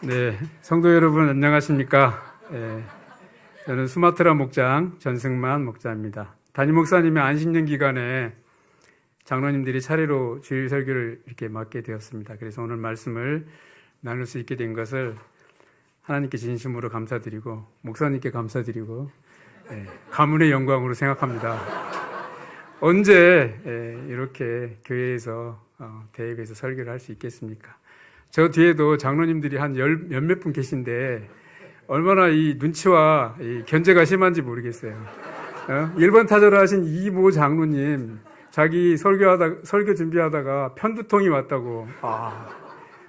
네, 성도 여러분 안녕하십니까? 저는 수마트라 목장 전승만 목자입니다. 담임 목사님의 안식년 기간에 장로님들이 차례로 주일 설교를 이렇게 맡게 되었습니다. 그래서 오늘 말씀을 나눌 수 있게 된 것을 하나님께 진심으로 감사드리고 목사님께 감사드리고 가문의 영광으로 생각합니다. 언제 이렇게 교회에서 대회에서 설교를 할 수 있겠습니까? 저 뒤에도 장로님들이 한 몇몇 분 계신데 얼마나 이 눈치와 이 견제가 심한지 모르겠어요. 1번 타자로 하신 이모 장로님 자기 설교 준비하다가 편두통이 왔다고.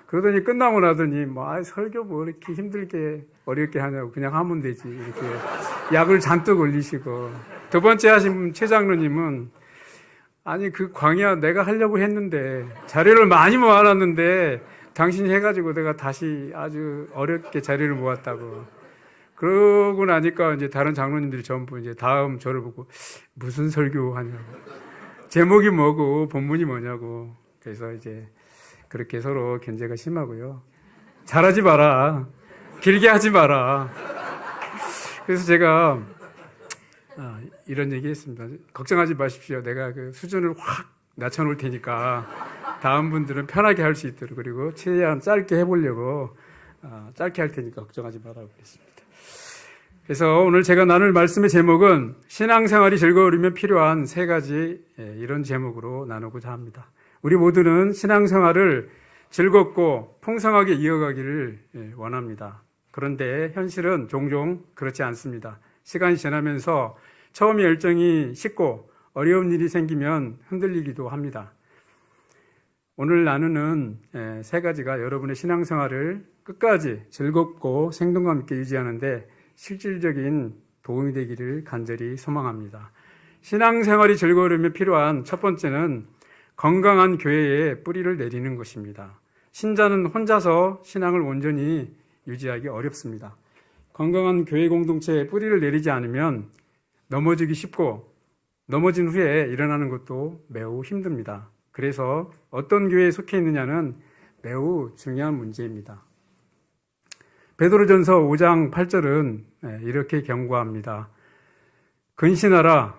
그러더니 끝나고 나더니 설교 뭐 이렇게 힘들게 어렵게 하냐고 그냥 하면 되지 이렇게 약을 잔뜩 올리시고. 두 번째 하신 분 최 장로님은 아니 그 광야 내가 하려고 했는데 자료를 많이 모아놨는데 당신이 해가지고 내가 다시 아주 어렵게 자리를 모았다고. 그러고 나니까 이제 다른 장로님들이 전부 이제 다음 저를 보고 무슨 설교 하냐고. 제목이 뭐고 본문이 뭐냐고. 그래서 이제 그렇게 서로 견제가 심하고요. 잘하지 마라. 길게 하지 마라. 그래서 제가 이런 얘기 했습니다. 걱정하지 마십시오. 내가 그 수준을 확 낮춰놓을 테니까 다음 분들은 편하게 할 수 있도록 그리고 최대한 짧게 해보려고 짧게 할 테니까 걱정하지 말라고 그랬습니다. 그래서 오늘 제가 나눌 말씀의 제목은 신앙생활이 즐거우려면 필요한 세 가지 이런 제목으로 나누고자 합니다. 우리 모두는 신앙생활을 즐겁고 풍성하게 이어가기를 원합니다. 그런데 현실은 종종 그렇지 않습니다. 시간이 지나면서 처음에 열정이 식고 어려운 일이 생기면 흔들리기도 합니다. 오늘 나누는 세 가지가 여러분의 신앙생활을 끝까지 즐겁고 생동감 있게 유지하는데 실질적인 도움이 되기를 간절히 소망합니다. 신앙생활이 즐거우려면 필요한 첫 번째는 건강한 교회에 뿌리를 내리는 것입니다. 신자는 혼자서 신앙을 온전히 유지하기 어렵습니다. 건강한 교회 공동체에 뿌리를 내리지 않으면 넘어지기 쉽고 넘어진 후에 일어나는 것도 매우 힘듭니다. 그래서 어떤 교회에 속해 있느냐는 매우 중요한 문제입니다. 베드로전서 5장 8절은 이렇게 경고합니다. 근신하라,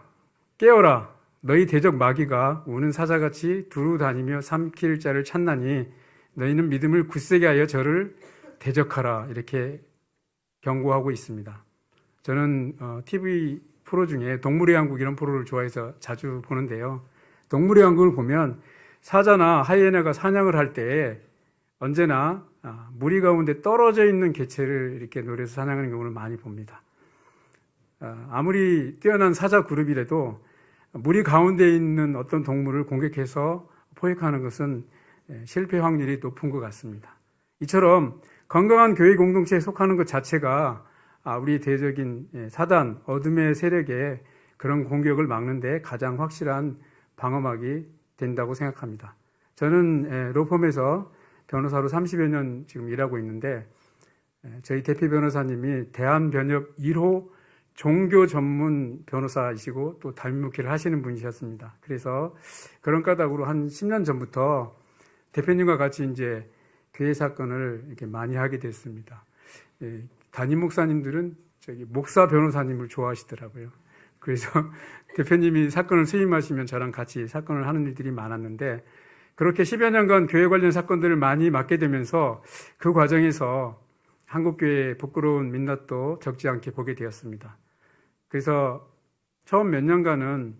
깨어라, 너희 대적 마귀가 우는 사자같이 두루 다니며 삼킬 자를 찾나니 너희는 믿음을 굳세게 하여 저를 대적하라 이렇게 경고하고 있습니다. 저는 TV 프로 중에 동물의 왕국 이런 프로를 좋아해서 자주 보는데요. 동물의 왕국을 보면 사자나 하이에나가 사냥을 할 때 언제나 무리 가운데 떨어져 있는 개체를 이렇게 노려서 사냥하는 경우를 많이 봅니다. 아무리 뛰어난 사자 그룹이라도 무리 가운데 있는 어떤 동물을 공격해서 포획하는 것은 실패 확률이 높은 것 같습니다. 이처럼 건강한 교회 공동체에 속하는 것 자체가 우리 대적인 사단, 어둠의 세력의 그런 공격을 막는 데 가장 확실한 방어막이 된다고 생각합니다. 저는 로펌에서 변호사로 30여 년 지금 일하고 있는데 저희 대표 변호사님이 대한변협 1호 종교 전문 변호사이시고 또 담임 목회를 하시는 분이셨습니다. 그래서 그런 까닭으로 한 10년 전부터 대표님과 같이 이제 교회 사건을 이렇게 많이 하게 됐습니다. 담임 목사님들은 목사 변호사님을 좋아하시더라고요. 그래서 대표님이 사건을 수임하시면 저랑 같이 사건을 하는 일들이 많았는데 그렇게 10여 년간 교회 관련 사건들을 많이 맡게 되면서 그 과정에서 한국교회의 부끄러운 민낯도 적지 않게 보게 되었습니다. 그래서 처음 몇 년간은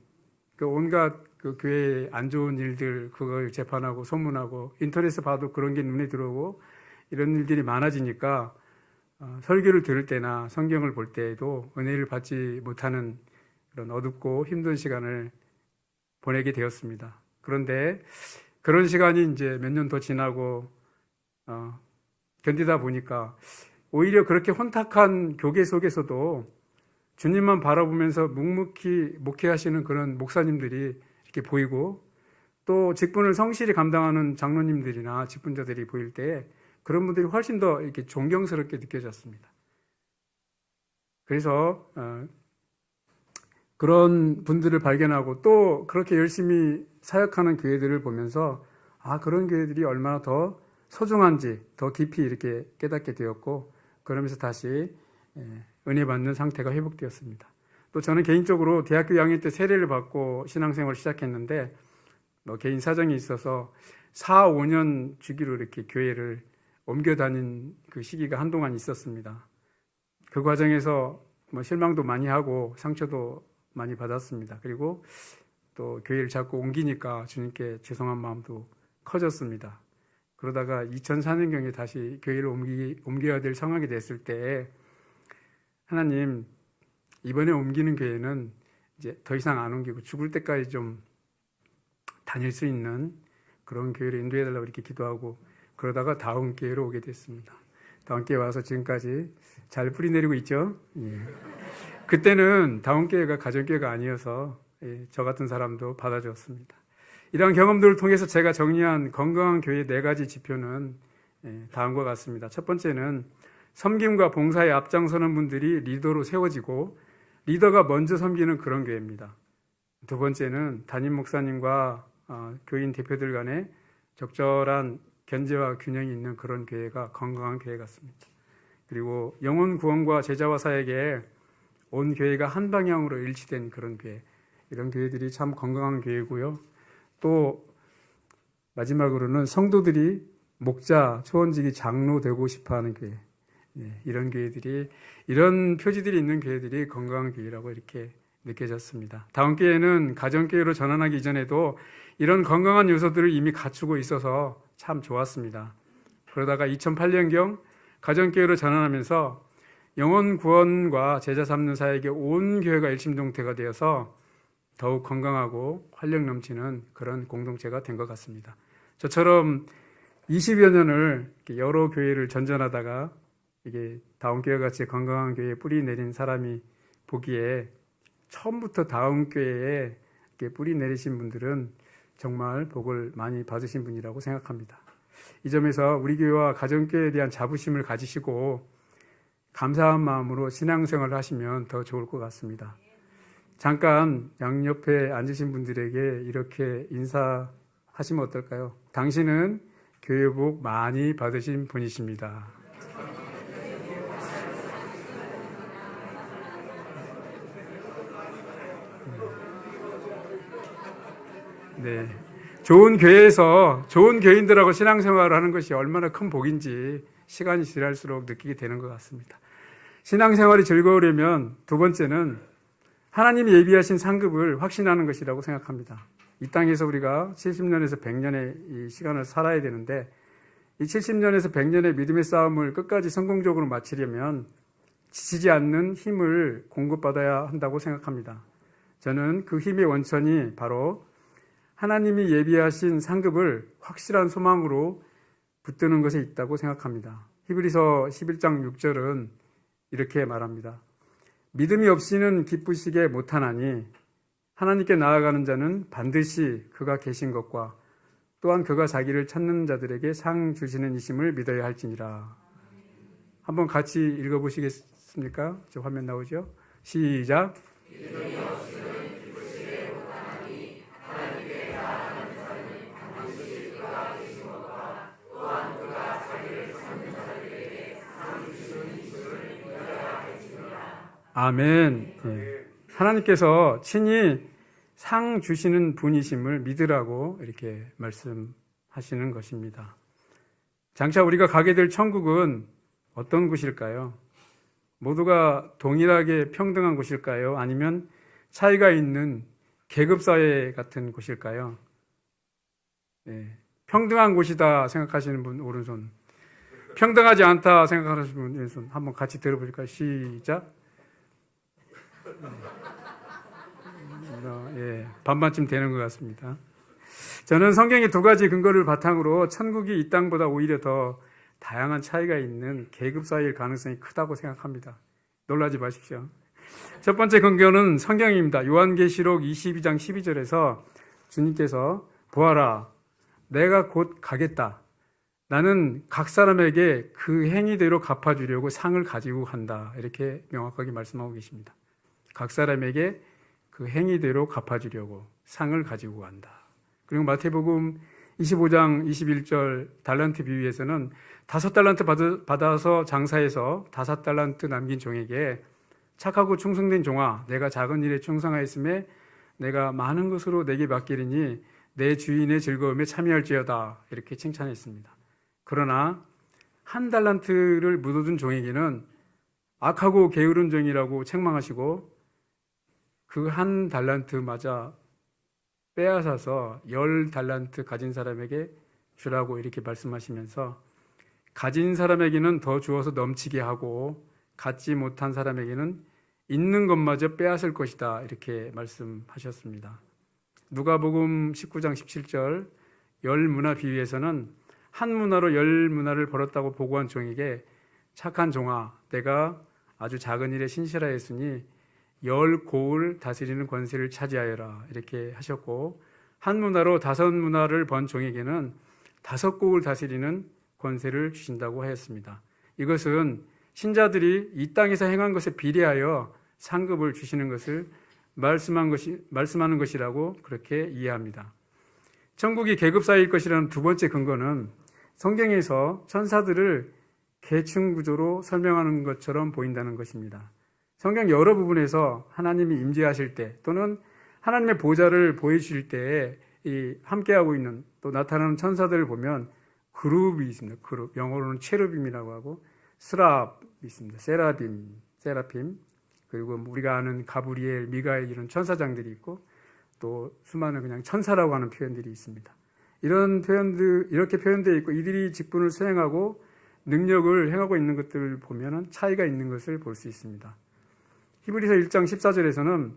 온갖 교회의 안 좋은 일들 그걸 재판하고 소문하고 인터넷에 봐도 그런 게 눈에 들어오고 이런 일들이 많아지니까 설교를 들을 때나 성경을 볼 때에도 은혜를 받지 못하는 그런 어둡고 힘든 시간을 보내게 되었습니다. 그런데 그런 시간이 이제 몇 년 더 지나고 견디다 보니까 오히려 그렇게 혼탁한 교계 속에서도 주님만 바라보면서 묵묵히 목회하시는 그런 목사님들이 이렇게 보이고 또 직분을 성실히 감당하는 장로님들이나 직분자들이 보일 때 그런 분들이 훨씬 더 이렇게 존경스럽게 느껴졌습니다. 그래서 그런 분들을 발견하고 또 그렇게 열심히 사역하는 교회들을 보면서 그런 교회들이 얼마나 더 소중한지 더 깊이 이렇게 깨닫게 되었고, 그러면서 다시 은혜 받는 상태가 회복되었습니다. 또 저는 개인적으로 대학교 2학년 때 세례를 받고 신앙생활을 시작했는데, 개인 사정이 있어서 4, 5년 주기로 이렇게 교회를 옮겨 다닌 그 시기가 한동안 있었습니다. 그 과정에서 실망도 많이 하고 상처도 많이 받았습니다. 그리고 또 교회를 자꾸 옮기니까 주님께 죄송한 마음도 커졌습니다. 그러다가 2004년경에 다시 교회를 옮겨야 될 상황이 됐을 때, 하나님, 이번에 옮기는 교회는 이제 더 이상 안 옮기고 죽을 때까지 좀 다닐 수 있는 그런 교회를 인도해달라고 이렇게 기도하고, 그러다가 다음 교회로 오게 됐습니다. 다음 교회 와서 지금까지 잘 뿌리내리고 있죠. 예. 그때는 다음 교회가 가정교회가 아니어서 저 같은 사람도 받아주었습니다. 이러한 경험들을 통해서 제가 정리한 건강한 교회의 4가지 지표는 다음과 같습니다. 첫 번째는 섬김과 봉사에 앞장서는 분들이 리더로 세워지고 리더가 먼저 섬기는 그런 교회입니다. 두 번째는 담임 목사님과 교인 대표들 간에 적절한 견제와 균형이 있는 그런 교회가 건강한 교회 같습니다. 그리고 영혼 구원과 제자와 사역에 온 교회가 한 방향으로 일치된 그런 교회, 이런 교회들이 참 건강한 교회고요. 또 마지막으로는 성도들이 목자, 초원직이 장로 되고 싶어하는 교회, 이런 교회들이, 이런 표지들이 있는 교회들이 건강한 교회라고 이렇게 느껴졌습니다. 다음 교회는 가정교회로 전환하기 이전에도 이런 건강한 요소들을 이미 갖추고 있어서 참 좋았습니다. 그러다가 2008년경 가정교회로 전환하면서 영혼 구원과 제자 삼는 사역에 온 교회가 일심동체가 되어서 더욱 건강하고 활력 넘치는 그런 공동체가 된 것 같습니다. 저처럼 20여 년을 여러 교회를 전전하다가 이게 다음 교회 같이 건강한 교회에 뿌리 내린 사람이 보기에 처음부터 다음 교회에 뿌리 내리신 분들은 정말 복을 많이 받으신 분이라고 생각합니다. 이 점에서 우리 교회와 가정교회에 대한 자부심을 가지시고 감사한 마음으로 신앙생활을 하시면 더 좋을 것 같습니다. 잠깐 양옆에 앉으신 분들에게 이렇게 인사하시면 어떨까요? 당신은 교회 복 많이 받으신 분이십니다. 네, 좋은 교회에서 좋은 교인들하고 신앙생활을 하는 것이 얼마나 큰 복인지 시간이 지날수록 느끼게 되는 것 같습니다. 신앙생활이 즐거우려면 두 번째는 하나님이 예비하신 상급을 확신하는 것이라고 생각합니다. 이 땅에서 우리가 70년에서 100년의 이 시간을 살아야 되는데, 이 70년에서 100년의 믿음의 싸움을 끝까지 성공적으로 마치려면 지치지 않는 힘을 공급받아야 한다고 생각합니다. 저는 그 힘의 원천이 바로 하나님이 예비하신 상급을 확실한 소망으로 붙드는 것에 있다고 생각합니다. 히브리서 11장 6절은 이렇게 말합니다. 믿음이 없이는 기쁘시게 못하나니 하나님께 나아가는 자는 반드시 그가 계신 것과 또한 그가 자기를 찾는 자들에게 상 주시는 이심을 믿어야 할지니라. 한번 같이 읽어보시겠습니까? 저 화면 나오죠? 시작. 믿음이 없이는 기쁘시게 못하나니 하나님께 나아가는 자는 반드시 그가 계신 것과 또한 그가 자기를 찾는 자들에게 상 주시는 이심을 믿어야 할지니라. 아멘. 네. 하나님께서 친히 상 주시는 분이심을 믿으라고 이렇게 말씀하시는 것입니다. 장차 우리가 가게 될 천국은 어떤 곳일까요? 모두가 동일하게 평등한 곳일까요? 아니면 차이가 있는 계급사회 같은 곳일까요? 네. 평등한 곳이다 생각하시는 분 오른손, 평등하지 않다 생각하시는 분 왼손 한번 같이 들어볼까요? 시작. 예, 반반쯤 되는 것 같습니다. 저는 성경의 두 가지 근거를 바탕으로 천국이 이 땅보다 오히려 더 다양한 차이가 있는 계급 사이일 가능성이 크다고 생각합니다. 놀라지 마십시오. 첫 번째 근거는 성경입니다. 요한계시록 22장 12절에서 주님께서 보아라, 내가 곧 가겠다. 나는 각 사람에게 그 행위대로 갚아주려고 상을 가지고 간다. 이렇게 명확하게 말씀하고 계십니다. 각 사람에게 그 행위대로 갚아주려고 상을 가지고 간다. 그리고 마태복음 25장 21절 달란트 비유에서는 5달란트 받아서 장사해서 5달란트 남긴 종에게 착하고 충성된 종아, 내가 작은 일에 충성하였음에 내가 많은 것으로 내게 맡기리니 내 주인의 즐거움에 참여할지어다, 이렇게 칭찬했습니다. 그러나 1달란트를 묻어둔 종에게는 악하고 게으른 종이라고 책망하시고 그 1달란트마저 빼앗아서 10달란트 가진 사람에게 주라고 이렇게 말씀하시면서 가진 사람에게는 더 주어서 넘치게 하고 갖지 못한 사람에게는 있는 것마저 빼앗을 것이다, 이렇게 말씀하셨습니다. 누가복음 19장 17절 10문화 비유에서는 1문화로 10문화를 벌었다고 보고한 종에게 착한 종아, 내가 아주 작은 일에 신실하였으니 10고을 다스리는 권세를 차지하여라, 이렇게 하셨고 1문화로 5문화를 번 종에게는 5고을 다스리는 권세를 주신다고 하였습니다. 이것은 신자들이 이 땅에서 행한 것에 비례하여 상급을 주시는 것을 말씀하는 것이라고 그렇게 이해합니다. 천국이 계급사회일 것이라는 두 번째 근거는 성경에서 천사들을 계층 구조로 설명하는 것처럼 보인다는 것입니다. 성경 여러 부분에서 하나님이 임재하실 때 또는 하나님의 보좌를 보여주실 때에 함께하고 있는 또 나타나는 천사들을 보면 그룹이 있습니다. 그룹, 영어로는 체르빔이라고 하고 스랍이 있습니다. 세라핌, 그리고 우리가 아는 가브리엘, 미가엘 이런 천사장들이 있고 또 수많은 그냥 천사라고 하는 표현들이 있습니다. 이런 표현들, 이렇게 표현되어 있고 이들이 직분을 수행하고 능력을 행하고 있는 것들을 보면 차이가 있는 것을 볼 수 있습니다. 히브리서 1장 14절에서는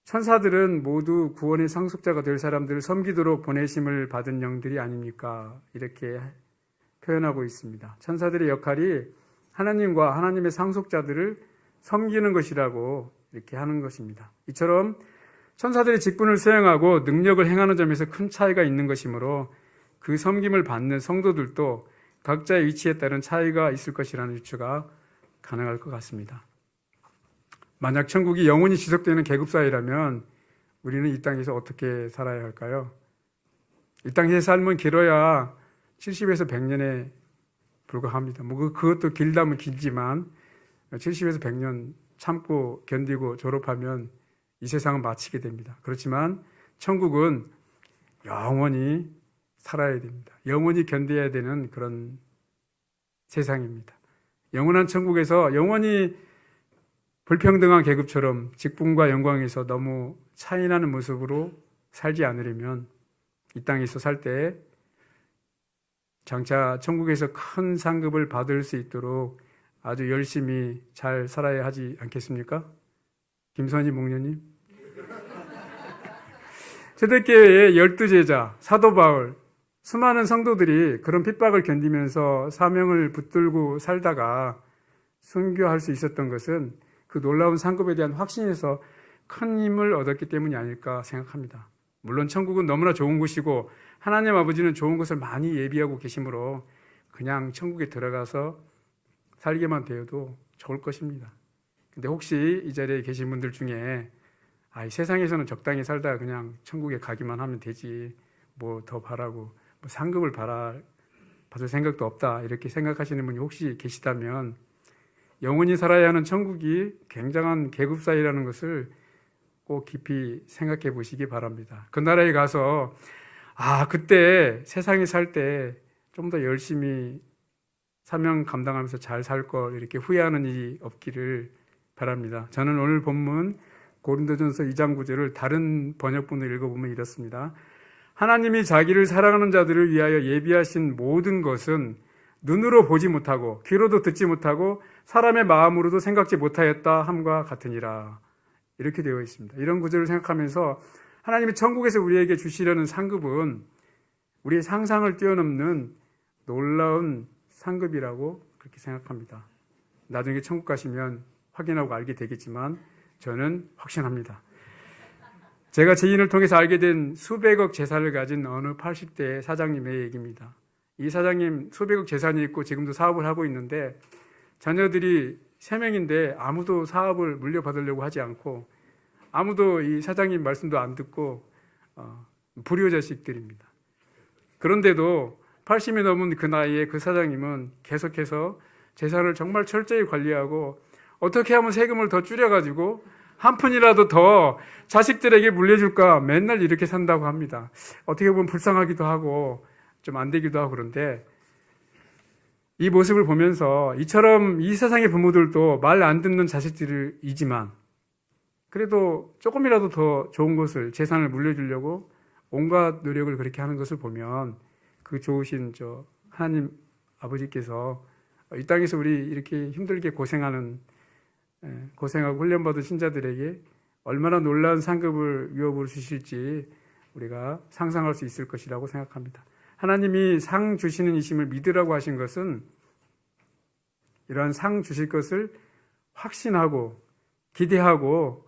천사들은 모두 구원의 상속자가 될 사람들을 섬기도록 보내심을 받은 영들이 아닙니까? 이렇게 표현하고 있습니다. 천사들의 역할이 하나님과 하나님의 상속자들을 섬기는 것이라고 이렇게 하는 것입니다. 이처럼 천사들이 직분을 수행하고 능력을 행하는 점에서 큰 차이가 있는 것이므로 그 섬김을 받는 성도들도 각자의 위치에 따른 차이가 있을 것이라는 유추가 가능할 것 같습니다. 만약 천국이 영원히 지속되는 계급사회라면 우리는 이 땅에서 어떻게 살아야 할까요? 이 땅에서 삶은 길어야 70에서 100년에 불과합니다. 그것도 길다면 길지만 70에서 100년 참고 견디고 졸업하면 이 세상은 마치게 됩니다. 그렇지만 천국은 영원히 살아야 됩니다. 영원히 견뎌야 되는 그런 세상입니다. 영원한 천국에서 영원히 불평등한 계급처럼 직분과 영광에서 너무 차이나는 모습으로 살지 않으려면 이 땅에서 살 때 장차 천국에서 큰 상급을 받을 수 있도록 아주 열심히 잘 살아야 하지 않겠습니까? 김선희 목녀님. 초대교회의 12제자, 사도 바울, 수많은 성도들이 그런 핍박을 견디면서 사명을 붙들고 살다가 순교할 수 있었던 것은 그 놀라운 상급에 대한 확신에서 큰 힘을 얻었기 때문이 아닐까 생각합니다. 물론 천국은 너무나 좋은 곳이고 하나님 아버지는 좋은 것을 많이 예비하고 계시므로 그냥 천국에 들어가서 살기만 되어도 좋을 것입니다. 근데 혹시 이 자리에 계신 분들 중에 이 세상에서는 적당히 살다가 그냥 천국에 가기만 하면 되지 뭐 더 바라고 뭐 상급을 받을 생각도 없다 이렇게 생각하시는 분이 혹시 계시다면 영원히 살아야 하는 천국이 굉장한 계급사회라는 것을 꼭 깊이 생각해 보시기 바랍니다. 그 나라에 가서 그때 세상에 살 때 좀 더 열심히 사명 감당하면서 잘 살 걸 이렇게 후회하는 일이 없기를 바랍니다. 저는 오늘 본문 고린도전서 2장 9절을 다른 번역본을 읽어보면 이렇습니다. 하나님이 자기를 사랑하는 자들을 위하여 예비하신 모든 것은 눈으로 보지 못하고 귀로도 듣지 못하고 사람의 마음으로도 생각지 못하였다 함과 같으니라. 이렇게 되어 있습니다. 이런 구절을 생각하면서 하나님이 천국에서 우리에게 주시려는 상급은 우리의 상상을 뛰어넘는 놀라운 상급이라고 그렇게 생각합니다. 나중에 천국 가시면 확인하고 알게 되겠지만 저는 확신합니다. 제가 지인을 통해서 알게 된 수백억 재산을 가진 어느 80대 사장님의 얘기입니다. 이 사장님 수백억 재산이 있고 지금도 사업을 하고 있는데 자녀들이 3명인데 아무도 사업을 물려받으려고 하지 않고 아무도 이 사장님 말씀도 안 듣고 불효자식들입니다. 그런데도 80이 넘은 그 나이에 그 사장님은 계속해서 재산을 정말 철저히 관리하고 어떻게 하면 세금을 더 줄여가지고 한 푼이라도 더 자식들에게 물려줄까 맨날 이렇게 산다고 합니다. 어떻게 보면 불쌍하기도 하고 좀 안 되기도 하고 그런데 이 모습을 보면서 이처럼 이 세상의 부모들도 말 안 듣는 자식들이지만 그래도 조금이라도 더 좋은 것을 재산을 물려주려고 온갖 노력을 그렇게 하는 것을 보면 그 좋으신 하나님 아버지께서 이 땅에서 우리 이렇게 힘들게 고생하고 훈련받은 신자들에게 얼마나 놀라운 상급을 유업으로 주실지 우리가 상상할 수 있을 것이라고 생각합니다. 하나님이 상 주시는 이심을 믿으라고 하신 것은 이러한 상 주실 것을 확신하고 기대하고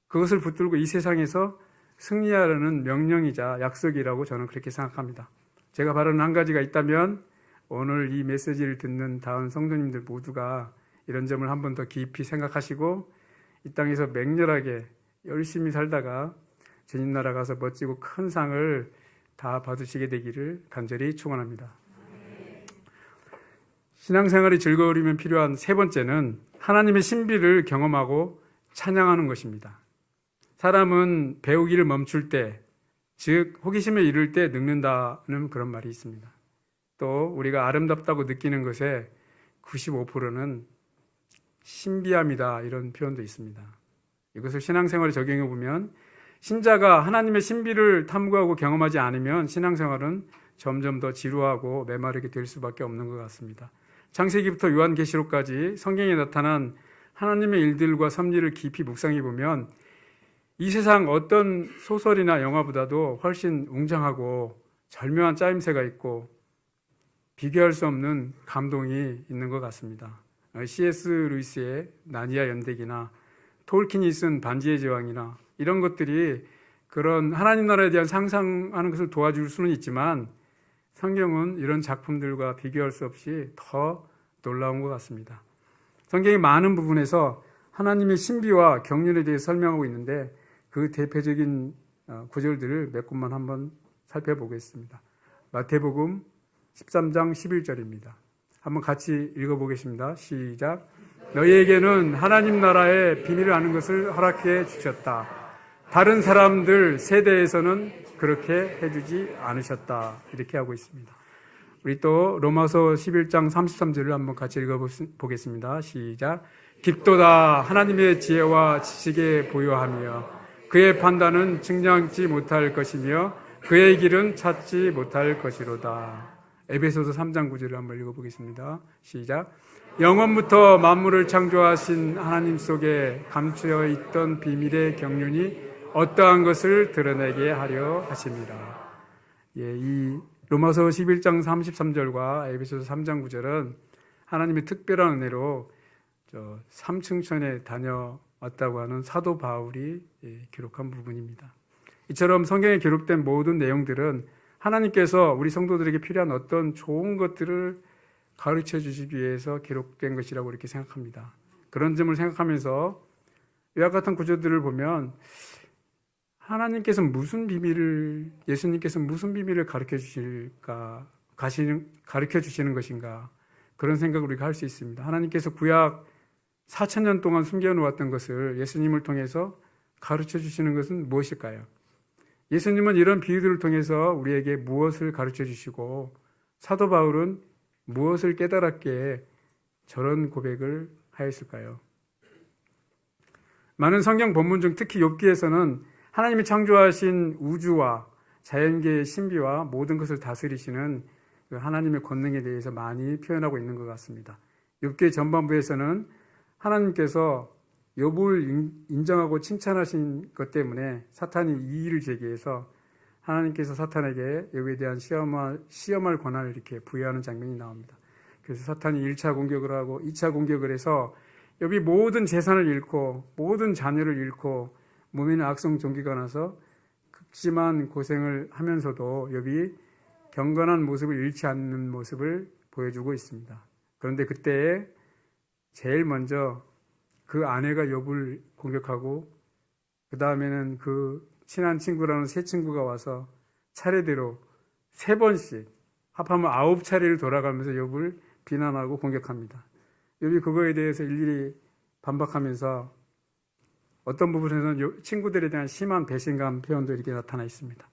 그것을 붙들고 이 세상에서 승리하라는 명령이자 약속이라고 저는 그렇게 생각합니다. 제가 바라는 한 가지가 있다면 오늘 이 메시지를 듣는 다음 성도님들 모두가 이런 점을 한 번 더 깊이 생각하시고 이 땅에서 맹렬하게 열심히 살다가 주님 나라 가서 멋지고 큰 상을 다 받으시게 되기를 간절히 축원합니다. 신앙생활이 즐거우려면 필요한 세 번째는 하나님의 신비를 경험하고 찬양하는 것입니다. 사람은 배우기를 멈출 때, 즉 호기심에 이를 때 늙는다는 그런 말이 있습니다. 또 우리가 아름답다고 느끼는 것의 95%는 신비함이다 이런 표현도 있습니다. 이것을 신앙생활에 적용해 보면 신자가 하나님의 신비를 탐구하고 경험하지 않으면 신앙생활은 점점 더 지루하고 메마르게 될 수밖에 없는 것 같습니다. 창세기부터 요한계시록까지 성경에 나타난 하나님의 일들과 섭리를 깊이 묵상해 보면 이 세상 어떤 소설이나 영화보다도 훨씬 웅장하고 절묘한 짜임새가 있고 비교할 수 없는 감동이 있는 것 같습니다. C.S. 루이스의 나니아 연대기나 톨킨이 쓴 반지의 제왕이나 이런 것들이 그런 하나님 나라에 대한 상상하는 것을 도와줄 수는 있지만 성경은 이런 작품들과 비교할 수 없이 더 놀라운 것 같습니다. 성경의 많은 부분에서 하나님의 신비와 경륜에 대해 설명하고 있는데 그 대표적인 구절들을 몇 곳만 한번 살펴보겠습니다. 마태복음 13장 11절입니다. 한번 같이 읽어보겠습니다. 시작. 너희에게는 하나님 나라의 비밀을 아는 것을 허락해 주셨다. 다른 사람들 세대에서는 그렇게 해주지 않으셨다. 이렇게 하고 있습니다. 우리 또 로마서 11장 33절을 한번 같이 읽어보겠습니다. 시작. 깊도다 하나님의 지혜와 지식에 보유하며 그의 판단은 측량지 못할 것이며 그의 길은 찾지 못할 것이로다. 에베소서 3장 9절을 한번 읽어보겠습니다. 시작. 영원부터 만물을 창조하신 하나님 속에 감추어 있던 비밀의 경륜이 어떠한 것을 드러내게 하려 하십니다. 이 로마서 11장 33절과 에베소서 3장 9절은 하나님의 특별한 은혜로 3층천에 다녀왔다고 하는 사도 바울이 기록한 부분입니다. 이처럼 성경에 기록된 모든 내용들은 하나님께서 우리 성도들에게 필요한 어떤 좋은 것들을 가르쳐 주시기 위해서 기록된 것이라고 이렇게 생각합니다. 그런 점을 생각하면서 이와 같은 구절들을 보면 하나님께서 예수님께서 무슨 비밀을 가르쳐 주시는 것인가 그런 생각을 우리가 할 수 있습니다. 하나님께서 구약 4,000년 동안 숨겨놓았던 것을 예수님을 통해서 가르쳐 주시는 것은 무엇일까요? 예수님은 이런 비유들을 통해서 우리에게 무엇을 가르쳐 주시고 사도 바울은 무엇을 깨달았기에 저런 고백을 하였을까요? 많은 성경 본문 중 특히 욥기에서는 하나님이 창조하신 우주와 자연계의 신비와 모든 것을 다스리시는 그 하나님의 권능에 대해서 많이 표현하고 있는 것 같습니다. 욥기 전반부에서는 하나님께서 욥을 인정하고 칭찬하신 것 때문에 사탄이 이의를 제기해서 하나님께서 사탄에게 욥에 대한 시험할 권한을 이렇게 부여하는 장면이 나옵니다. 그래서 사탄이 1차 공격을 하고 2차 공격을 해서 욥이 모든 재산을 잃고 모든 자녀를 잃고 몸에는 악성 종기가 나서 극심한 고생을 하면서도 욥이 경건한 모습을 잃지 않는 모습을 보여주고 있습니다. 그런데 그때 제일 먼저 그 아내가 욥을 공격하고 그 다음에는 그 친한 친구라는 새 친구가 와서 차례대로 3번씩 합하면 9차례를 돌아가면서 욥을 비난하고 공격합니다. 욥이 그거에 대해서 일일이 반박하면서 어떤 부분에서는 친구들에 대한 심한 배신감 표현도 이렇게 나타나 있습니다.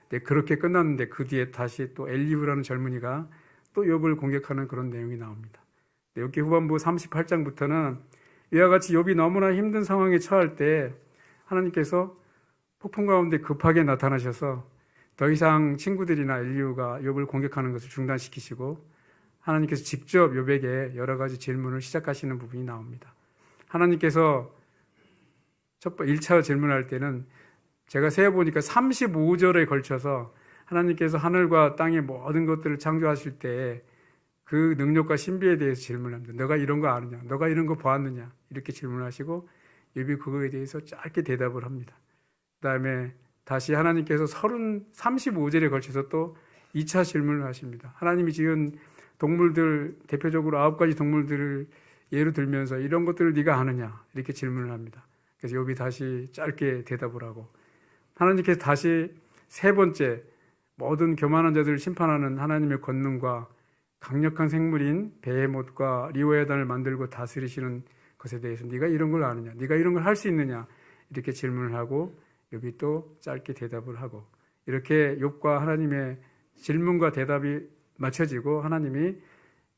네, 그렇게 끝났는데 그 뒤에 다시 또 엘리후라는 젊은이가 또 욥을 공격하는 그런 내용이 나옵니다. 네, 욥기 후반부 38장부터는 이와 같이 욥이 너무나 힘든 상황에 처할 때 하나님께서 폭풍 가운데 급하게 나타나셔서 더 이상 친구들이나 엘리후가 욥을 공격하는 것을 중단시키시고 하나님께서 직접 욥에게 여러 가지 질문을 시작하시는 부분이 나옵니다. 하나님께서 1차 질문할 때는 제가 세어보니까 35절에 걸쳐서 하나님께서 하늘과 땅의 모든 것들을 창조하실 때 그 능력과 신비에 대해서 질문합니다. 너가 이런 거 아느냐? 너가 이런 거 보았느냐? 이렇게 질문하시고 욥이 그거에 대해서 짧게 대답을 합니다. 그 다음에 다시 하나님께서 35절에 걸쳐서 또 2차 질문을 하십니다. 하나님이 지은 동물들, 대표적으로 9가지 동물들을 예로 들면서 이런 것들을 네가 아느냐? 이렇게 질문을 합니다. 그래서 욥이 다시 짧게 대답을 하고 하나님께서 다시 3번째 모든 교만한 자들을 심판하는 하나님의 권능과 강력한 생물인 베헤못과 리오야단을 만들고 다스리시는 것에 대해서 네가 이런 걸 아느냐? 네가 이런 걸 할 수 있느냐? 이렇게 질문을 하고 욥이 또 짧게 대답을 하고 이렇게 욥과 하나님의 질문과 대답이 맞춰지고 하나님이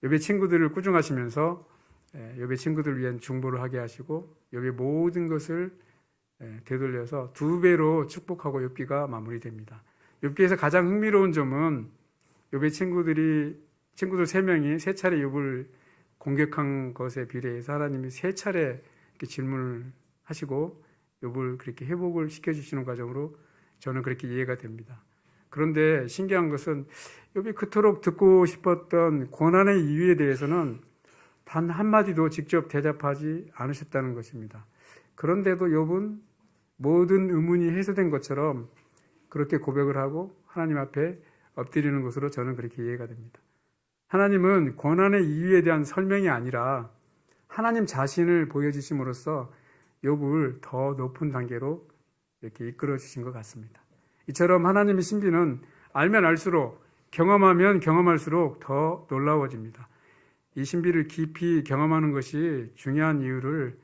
욥의 친구들을 꾸중하시면서 욥의 친구들을 위한 중보를 하게 하시고 욥의 모든 것을 되돌려서 2배로 축복하고 욥기가 마무리됩니다. 욥기에서 가장 흥미로운 점은 욥의 친구들 3명이 3차례 욥을 공격한 것에 비례해서 하나님이 3차례 이렇게 질문을 하시고 욥을 그렇게 회복을 시켜주시는 과정으로 저는 그렇게 이해가 됩니다. 그런데 신기한 것은 욥이 그토록 듣고 싶었던 고난의 이유에 대해서는 단 한마디도 직접 대답하지 않으셨다는 것입니다. 그런데도 욥은 모든 의문이 해소된 것처럼 그렇게 고백을 하고 하나님 앞에 엎드리는 것으로 저는 그렇게 이해가 됩니다. 하나님은 고난의 이유에 대한 설명이 아니라 하나님 자신을 보여주심으로써 욥을 더 높은 단계로 이렇게 이끌어 주신 것 같습니다. 이처럼 하나님의 신비는 알면 알수록 경험하면 경험할수록 더 놀라워집니다. 이 신비를 깊이 경험하는 것이 중요한 이유를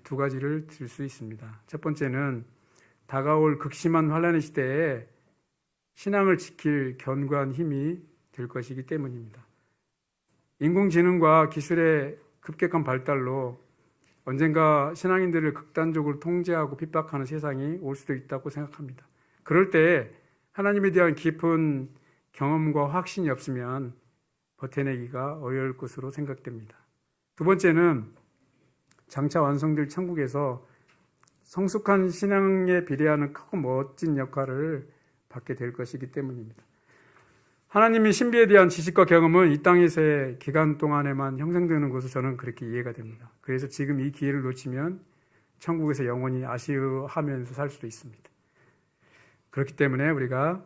2가지를 들 수 있습니다. 첫 번째는 다가올 극심한 환난의 시대에 신앙을 지킬 견고한 힘이 될 것이기 때문입니다. 인공지능과 기술의 급격한 발달로 언젠가 신앙인들을 극단적으로 통제하고 핍박하는 세상이 올 수도 있다고 생각합니다. 그럴 때 하나님에 대한 깊은 경험과 확신이 없으면 버텨내기가 어려울 것으로 생각됩니다. 2번째는 장차 완성될 천국에서 성숙한 신앙에 비례하는 크고 멋진 역할을 받게 될 것이기 때문입니다. 하나님의 신비에 대한 지식과 경험은 이 땅에서의 기간 동안에만 형성되는 것으로 저는 그렇게 이해가 됩니다. 그래서 지금 이 기회를 놓치면 천국에서 영원히 아쉬워하면서 살 수도 있습니다. 그렇기 때문에 우리가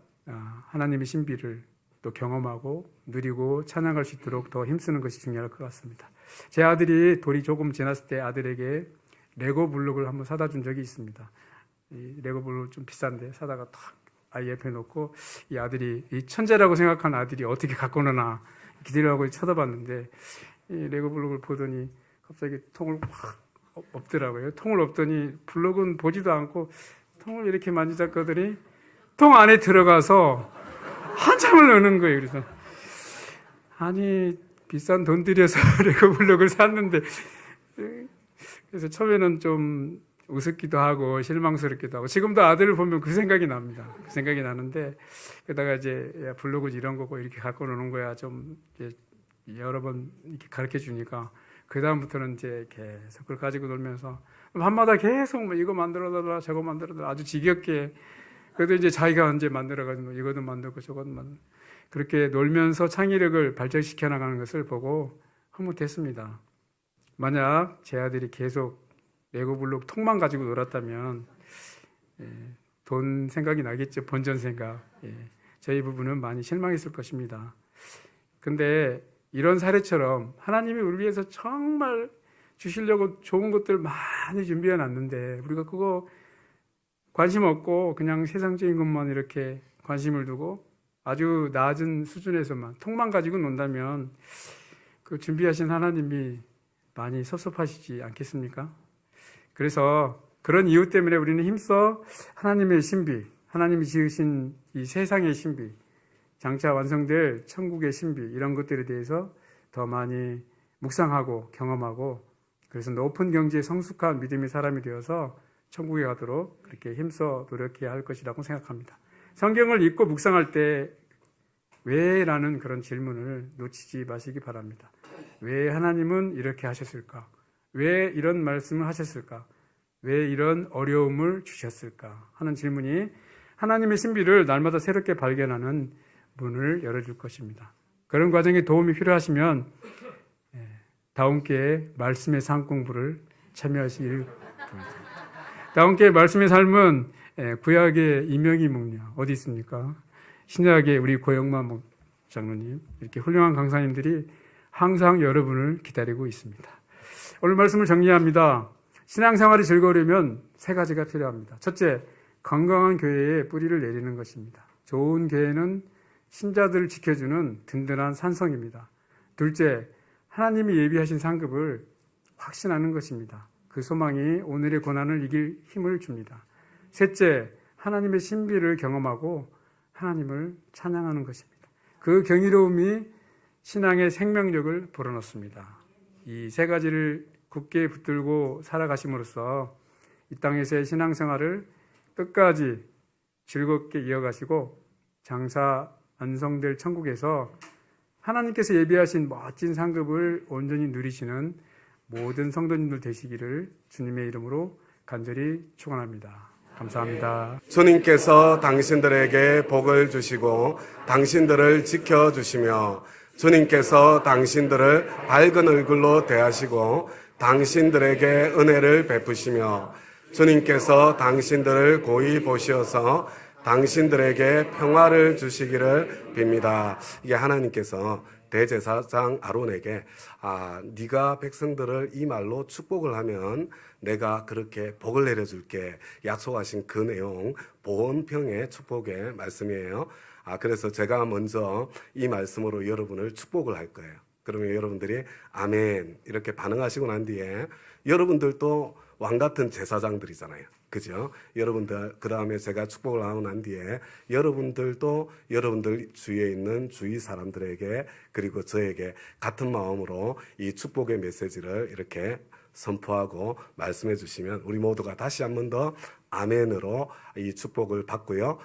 하나님의 신비를 또 경험하고 누리고 찬양할 수 있도록 더 힘쓰는 것이 중요할 것 같습니다. 제 아들이 돌이 조금 지났을 때 아들에게 레고 블록을 한번 사다 준 적이 있습니다. 이 레고 블록 좀 비싼데 사다가 탁 아이 옆에 놓고 이 아들이 이 천재라고 생각하는 아들이 어떻게 갖고 노나 기대하고 쳐다봤는데 이 레고 블록을 보더니 갑자기 통을 확 엎더라고요. 통을 엎더니 블록은 보지도 않고 통을 이렇게 만지작거더니 통 안에 들어가서 한참을 노는 거예요. 그래서 아니 비싼 돈 들여서 레고 블록을 샀는데 그래서 처음에는 좀 우습기도 하고 실망스럽기도 하고 지금도 아들을 보면 그 생각이 납니다. 그 생각이 나는데 게다가 이제 야, 블록은 이런 거고 이렇게 갖고 노는 거야 좀 여러 번 이렇게 가르쳐 주니까 그 다음부터는 이제 계속 그걸 가지고 놀면서 밤마다 계속 뭐 이거 만들어달라 저거 만들어달라 아주 지겹게 그래도 이제 자기가 이제 만들어가지고 이것도 만들고 저것도 만들고 그렇게 놀면서 창의력을 발전시켜 나가는 것을 보고 흐뭇했습니다. 만약 제 아들이 계속 레고 블록 통만 가지고 놀았다면 돈 생각이 나겠죠. 본전 생각. 저희 부부는 많이 실망했을 것입니다. 근데 이런 사례처럼 하나님이 우리 위해서 정말 주시려고 좋은 것들 많이 준비해 놨는데 우리가 그거 관심 없고 그냥 세상적인 것만 이렇게 관심을 두고 아주 낮은 수준에서만 통만 가지고 논다면 그 준비하신 하나님이 많이 섭섭하시지 않겠습니까? 그래서 그런 이유 때문에 우리는 힘써 하나님의 신비, 하나님이 지으신 이 세상의 신비, 장차 완성될 천국의 신비, 이런 것들에 대해서 더 많이 묵상하고 경험하고, 그래서 높은 경지에 성숙한 믿음의 사람이 되어서 천국에 가도록 그렇게 힘써 노력해야 할 것이라고 생각합니다. 성경을 읽고 묵상할 때 왜? 라는 그런 질문을 놓치지 마시기 바랍니다. 왜 하나님은 이렇게 하셨을까? 왜 이런 말씀을 하셨을까? 왜 이런 어려움을 주셨을까? 하는 질문이 하나님의 신비를 날마다 새롭게 발견하는 문을 열어줄 것입니다. 그런 과정에 도움이 필요하시면 다음 기회에 말씀의 삶 공부를 참여하시길 바랍니다. 다음 기회에 말씀의 삶은 구약의 이명희 목녀 어디 있습니까? 신약의 우리 고영만 장로님, 이렇게 훌륭한 강사님들이 항상 여러분을 기다리고 있습니다. 오늘 말씀을 정리합니다. 신앙생활이 즐거우려면 세 가지가 필요합니다. 첫째, 건강한 교회에 뿌리를 내리는 것입니다. 좋은 교회는 신자들을 지켜주는 든든한 산성입니다. 둘째, 하나님이 예비하신 상급을 확신하는 것입니다. 그 소망이 오늘의 고난을 이길 힘을 줍니다. 셋째, 하나님의 신비를 경험하고 하나님을 찬양하는 것입니다. 그 경이로움이 신앙의 생명력을 불어넣습니다. 이 세 가지를 굳게 붙들고 살아가심으로써 이 땅에서의 신앙생활을 끝까지 즐겁게 이어가시고 장차 완성될 천국에서 하나님께서 예비하신 멋진 상급을 온전히 누리시는 모든 성도님들 되시기를 주님의 이름으로 간절히 축원합니다. 감사합니다. 주님께서 당신들에게 복을 주시고 당신들을 지켜주시며 주님께서 당신들을 밝은 얼굴로 대하시고 당신들에게 은혜를 베푸시며 주님께서 당신들을 고이 보시어서 당신들에게 평화를 주시기를 빕니다. 이게 하나님께서 대제사장 아론에게 네가 백성들을 이 말로 축복을 하면 내가 그렇게 복을 내려줄게 약속하신 그 내용 보온평의 축복의 말씀이에요. 그래서 제가 먼저 이 말씀으로 여러분을 축복을 할 거예요. 그러면 여러분들이 아멘 이렇게 반응하시고 난 뒤에 여러분들도 왕같은 제사장들이잖아요. 그죠? 여러분들, 그 다음에 제가 축복을 하고 난 뒤에 여러분들도 여러분들 주위에 있는 주위 사람들에게 그리고 저에게 같은 마음으로 이 축복의 메시지를 이렇게 선포하고 말씀해 주시면 우리 모두가 다시 한 번 더 아멘으로 이 축복을 받고요.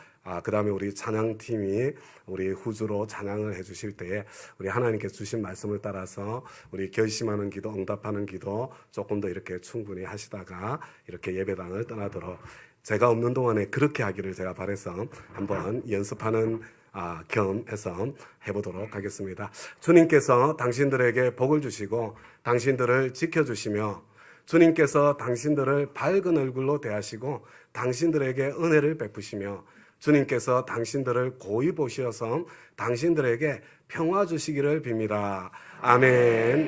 그 다음에 우리 찬양팀이 우리 후주로 찬양을 해 주실 때에 우리 하나님께서 주신 말씀을 따라서 우리 결심하는 기도, 응답하는 기도 조금 더 이렇게 충분히 하시다가 이렇게 예배당을 떠나도록 제가 없는 동안에 그렇게 하기를 제가 바라서 한번 연습하는 겸해서 해보도록 하겠습니다. 주님께서 당신들에게 복을 주시고 당신들을 지켜주시며 주님께서 당신들을 밝은 얼굴로 대하시고 당신들에게 은혜를 베푸시며 주님께서 당신들을 고이 보시어서 당신들에게 평화 주시기를 빕니다. 아멘.